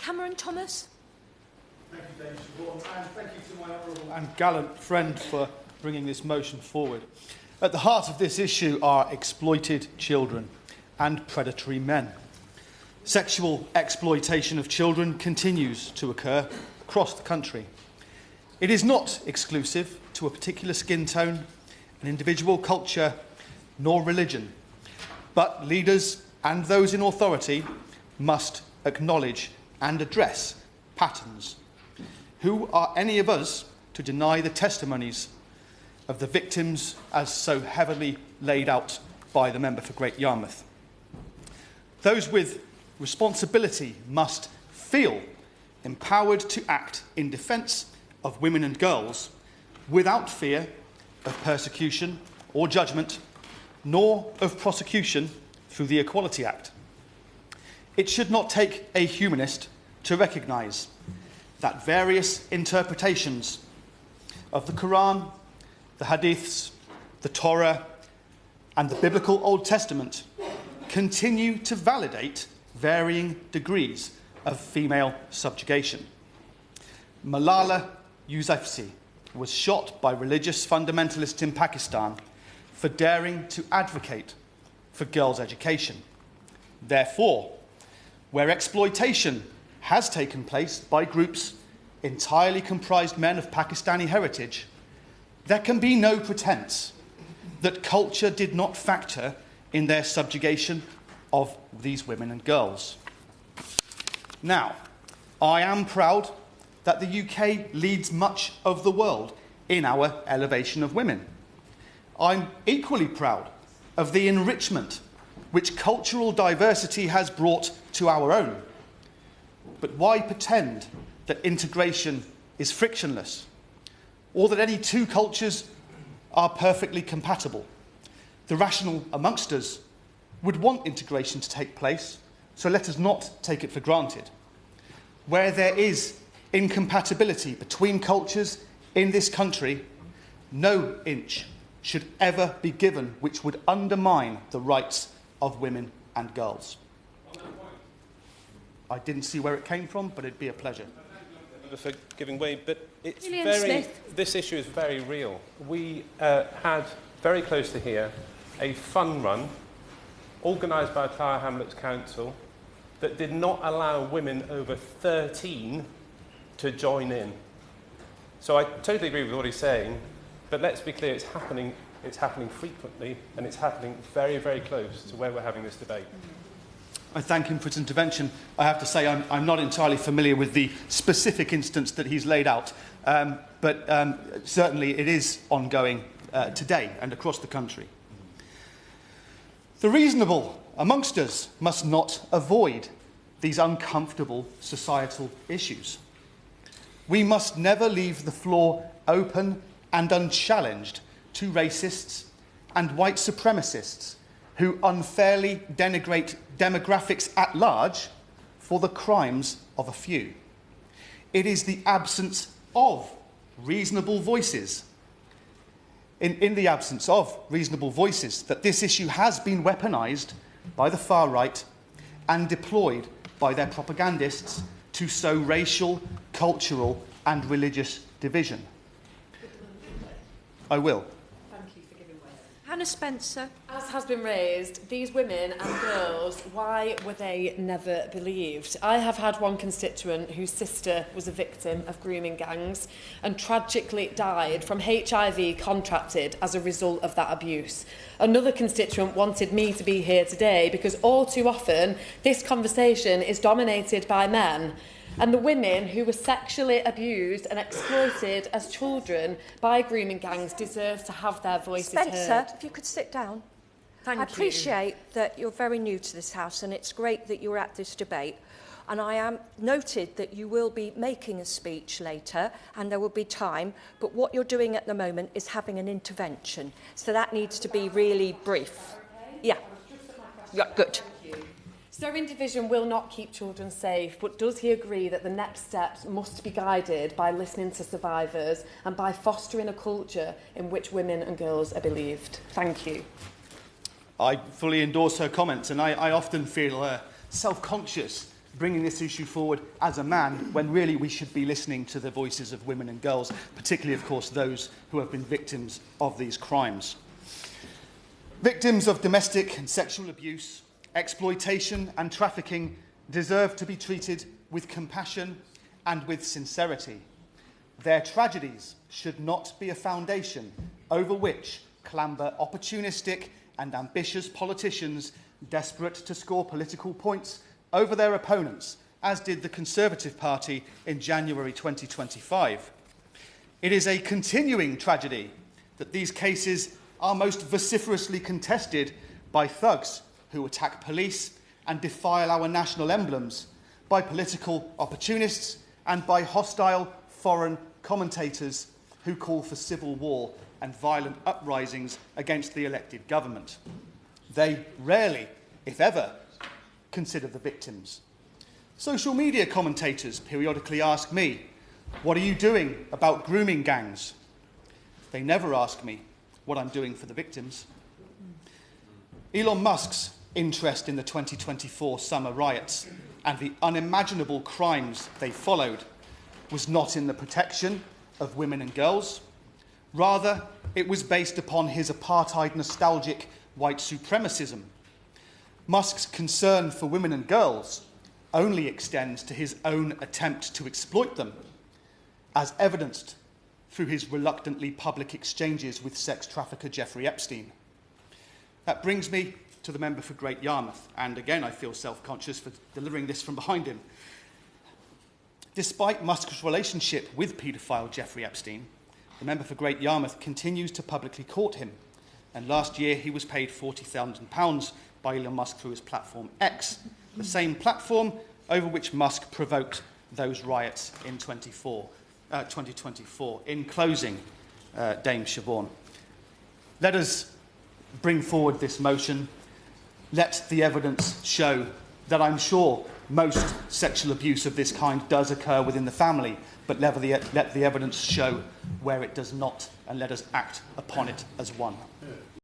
Cameron Thomas. Thank you, Dame Siobhan, and thank you to my honourable and gallant friend for bringing this motion forward. At the heart of this issue are exploited children and predatory men. Sexual exploitation of children continues to occur across the country. It is not exclusive to a particular skin tone, an individual culture, nor religion, but leaders and those in authority must acknowledge and address patterns. Who are any of us to deny the testimonies of the victims as so heavily laid out by the member for Great Yarmouth? Those with responsibility must feel empowered to act in defence of women and girls without fear of persecution or judgment, nor of prosecution through the Equality Act. It should not take a humanist to recognise that various interpretations of the Quran, the Hadiths, the Torah, and the biblical Old Testament continue to validate varying degrees of female subjugation. Malala Yousafzai was shot by religious fundamentalists in Pakistan for daring to advocate for girls' education. Therefore, where exploitation has taken place by groups entirely comprised men of Pakistani heritage, there can be no pretense that culture did not factor in their subjugation of these women and girls. Now, I am proud that the UK leads much of the world in our elevation of women. I'm equally proud of the enrichment which cultural diversity has brought to our own. But why pretend that integration is frictionless, or that any two cultures are perfectly compatible? The rational amongst us would want integration to take place, so let us not take it for granted. Where there is incompatibility between cultures in this country, no inch should ever be given which would undermine the rights of women and girls. I didn't see where it came from, but it'd be a pleasure. For giving way, but it's Smith. this issue is very real. We had very close to here a fun run organised by Tower Hamlets Council that did not allow women over 13 to join in. So I totally agree with what he's saying, but let's be clear, it's happening frequently, and it's happening very, very close to where we're having this debate. I thank him for his intervention. I have to say I'm not entirely familiar with the specific instance that he's laid out, but certainly it is ongoing today and across the country. The reasonable amongst us must not avoid these uncomfortable societal issues. We must never leave the floor open and unchallenged to racists and white supremacists who unfairly denigrate demographics at large for the crimes of a few. It is the absence of reasonable voices, in the absence of reasonable voices, that this issue has been weaponised by the far right and deployed by their propagandists to sow racial, cultural and religious division. I will. Hannah Spencer. As has been raised, these women and girls, why were they never believed? I have had one constituent whose sister was a victim of grooming gangs and tragically died from HIV contracted as a result of that abuse. Another constituent wanted me to be here today because all too often this conversation is dominated by men. And the women who were sexually abused and exploited as children by grooming gangs deserve to have their voices heard. Spencer, if you could sit down. Thank you. I appreciate that you're very new to this House and it's great that you're at this debate. And I am noted that you will be making a speech later and there will be time, but what you're doing at the moment is having an intervention. So that needs to be really brief. Yeah, good. Stirring division will not keep children safe, but does he agree that the next steps must be guided by listening to survivors and by fostering a culture in which women and girls are believed? Thank you. I fully endorse her comments, and I often feel self-conscious bringing this issue forward as a man when really we should be listening to the voices of women and girls, particularly, of course, those who have been victims of these crimes. Victims of domestic and sexual abuse, exploitation and trafficking deserve to be treated with compassion and with sincerity. Their tragedies should not be a foundation over which clamber opportunistic and ambitious politicians desperate to score political points over their opponents, as did the Conservative Party in January 2025. It is a continuing tragedy that these cases are most vociferously contested by thugs who attack police and defile our national emblems, by political opportunists and by hostile foreign commentators who call for civil war and violent uprisings against the elected government. They rarely, if ever, consider the victims. Social media commentators periodically ask me, "What are you doing about grooming gangs?" They never ask me what I'm doing for the victims. Elon Musk's interest in the 2024 summer riots and the unimaginable crimes they followed was not in the protection of women and girls. Rather, it was based upon his apartheid nostalgic white supremacism. Musk's concern for women and girls only extends to his own attempt to exploit them, as evidenced through his reluctantly public exchanges with sex-trafficker Jeffrey Epstein. That brings me to the member for Great Yarmouth, and again I feel self-conscious for delivering this from behind him. Despite Musk's relationship with paedophile Jeffrey Epstein, the member for Great Yarmouth continues to publicly court him, and last year he was paid £40,000 by Elon Musk through his platform X, the same platform over which Musk provoked those riots in 2024. In closing, Dame Siobhan, let us bring forward this motion. Let the evidence show that I'm sure most sexual abuse of this kind does occur within the family, but let the evidence show where it does not, and let us act upon it as one.